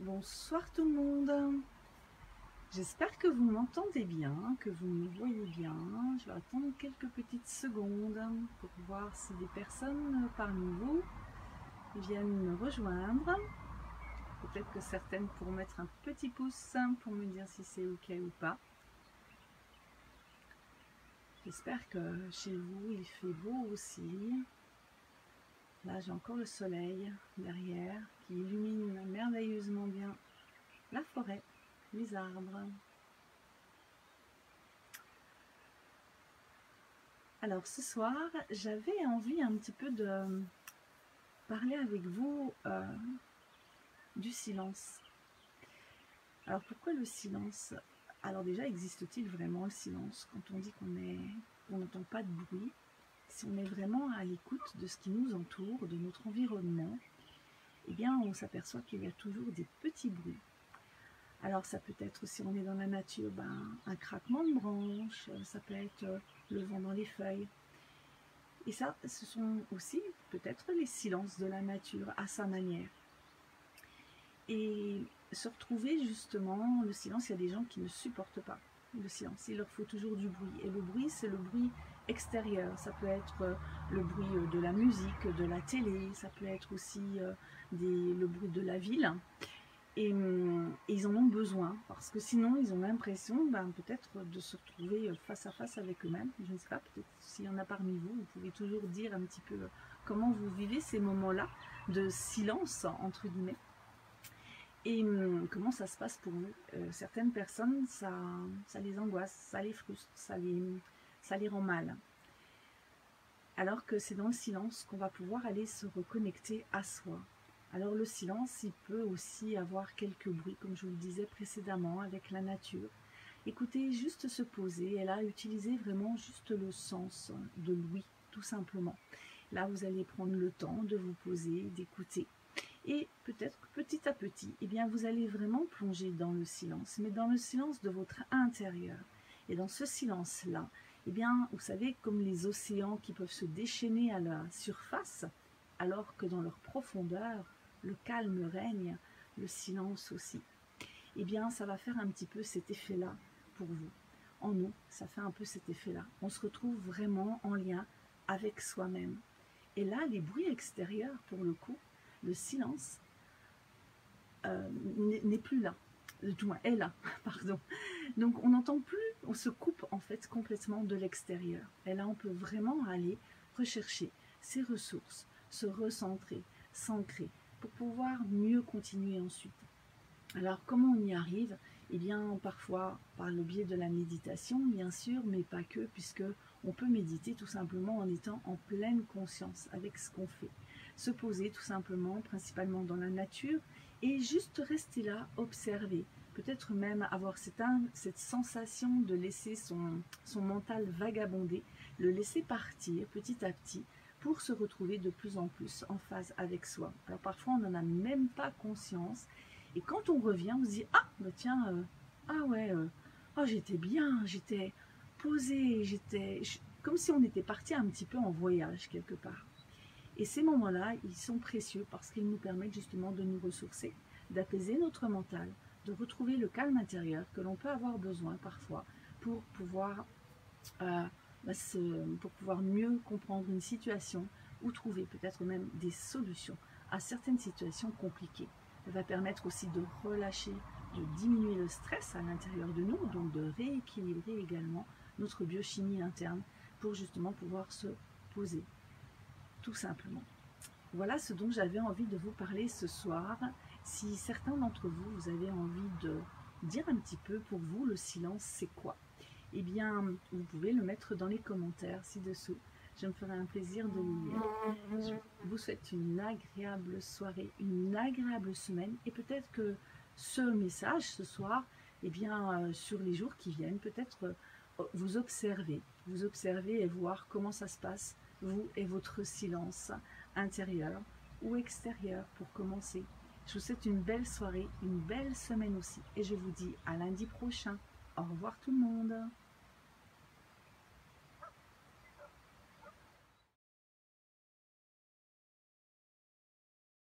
Bonsoir tout le monde. J'espère que vous m'entendez bien, que vous me voyez bien. Je vais attendre quelques petites secondes pour voir si des personnes parmi vous viennent me rejoindre. Peut-être que certaines pourront mettre un petit pouce pour me dire si c'est ok ou pas. J'espère que chez vous il fait beau aussi. Là j'ai encore le soleil derrière qui illumine merveilleusement bien la forêt, les arbres. Alors ce soir, j'avais envie un petit peu de parler avec vous du silence. Alors pourquoi le silence? Alors déjà, existe-t-il vraiment le silence quand on dit qu'on n'entend pas de bruit? Si on est vraiment à l'écoute de ce qui nous entoure, de notre environnement, eh bien on s'aperçoit qu'il y a toujours des petits bruits. Alors ça peut être, si on est dans la nature, un craquement de branches, ça peut être le vent dans les feuilles. Et ça, ce sont aussi peut-être les silences de la nature à sa manière. Et se retrouver justement, le silence, il y a des gens qui ne supportent pas le silence. Il leur faut toujours du bruit. Et le bruit, c'est le bruit extérieur. Ça peut être le bruit de la musique, de la télé, ça peut être aussi le bruit de la ville. Et ils en ont besoin, parce que sinon ils ont l'impression peut-être de se retrouver face à face avec eux-mêmes. Je ne sais pas, peut-être s'il y en a parmi vous, vous pouvez toujours dire un petit peu comment vous vivez ces moments-là de silence, entre guillemets, et comment ça se passe pour vous. Certaines personnes, ça les angoisse, ça les frustre, ça les rend mal. Alors que c'est dans le silence qu'on va pouvoir aller se reconnecter à soi. Alors le silence, il peut aussi avoir quelques bruits, comme je vous le disais précédemment, avec la nature. Écoutez, juste se poser, et là, utilisez vraiment juste le sens de l'ouïe, tout simplement. Là, vous allez prendre le temps de vous poser, d'écouter. Et peut-être que petit à petit, eh bien, vous allez vraiment plonger dans le silence, mais dans le silence de votre intérieur. Et dans ce silence-là, eh bien, vous savez, comme les océans qui peuvent se déchaîner à la surface, alors que dans leur profondeur, le calme règne, le silence aussi. Eh bien, ça va faire un petit peu cet effet-là pour vous. En nous, ça fait un peu cet effet-là. On se retrouve vraiment en lien avec soi-même. Et là, les bruits extérieurs, pour le coup, le silence n'est plus là. Tout moins est là, pardon. Donc, on n'entend plus, on se coupe en fait complètement de l'extérieur. Et là, on peut vraiment aller rechercher ses ressources, se recentrer, s'ancrer, pour pouvoir mieux continuer ensuite. Alors comment on y arrive? Eh bien parfois par le biais de la méditation bien sûr, mais pas que, puisque on peut méditer tout simplement en étant en pleine conscience avec ce qu'on fait. Se poser tout simplement, principalement dans la nature, et juste rester là, observer. Peut-être même avoir cette sensation de laisser son mental vagabonder, le laisser partir petit à petit, pour se retrouver de plus en plus en phase avec soi. Alors parfois on n'en a même pas conscience, et quand on revient on se dit tiens, j'étais bien, j'étais posée, comme si on était parti un petit peu en voyage quelque part. Et ces moments-là, ils sont précieux parce qu'ils nous permettent justement de nous ressourcer, d'apaiser notre mental, de retrouver le calme intérieur que l'on peut avoir besoin parfois pour pouvoir mieux comprendre une situation ou trouver peut-être même des solutions à certaines situations compliquées. Elle va permettre aussi de relâcher, de diminuer le stress à l'intérieur de nous, donc de rééquilibrer également notre biochimie interne pour justement pouvoir se poser, tout simplement. Voilà ce dont j'avais envie de vous parler ce soir. Si certains d'entre vous, vous avez envie de dire un petit peu pour vous le silence c'est quoi, eh bien, vous pouvez le mettre dans les commentaires ci-dessous. Je me ferai un plaisir de le lire. Je vous souhaite une agréable soirée, une agréable semaine, et peut-être que ce message ce soir, eh bien, sur les jours qui viennent, peut-être vous observer et voir comment ça se passe, vous et votre silence intérieur ou extérieur pour commencer. Je vous souhaite une belle soirée, une belle semaine aussi, et je vous dis à lundi prochain. Au revoir tout le monde.